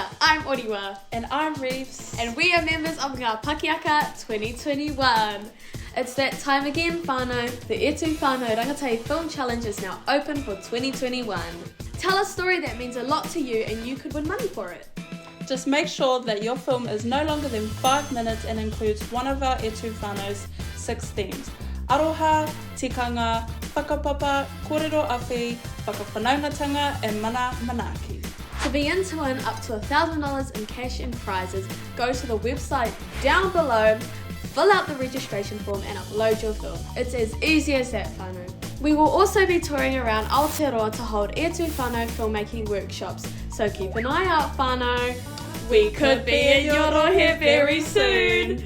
Kia, I'm Oriwa. And I'm Reeves. And we are members of Ngā Pakiaka 2021. It's that time again, Whānau. The Whānau Rangatahi Film Challenge is now open for 2021. Tell a story that means a lot to you and you could win money for it. Just make sure that your film is no longer than 5 minutes and includes one of our Whānau's 6 themes. Aroha, tikanga, whakapapa, kōrero awhi, whakawhanaungatanga and mana manaki. To begin to win up to $1,000 in cash and prizes, go to the website down below, fill out the registration form and upload your film. It's as easy as that, Whānau. We will also be touring around Aotearoa to hold Whānau filmmaking workshops, so keep an eye out, Whānau. We could be in your rohe very soon.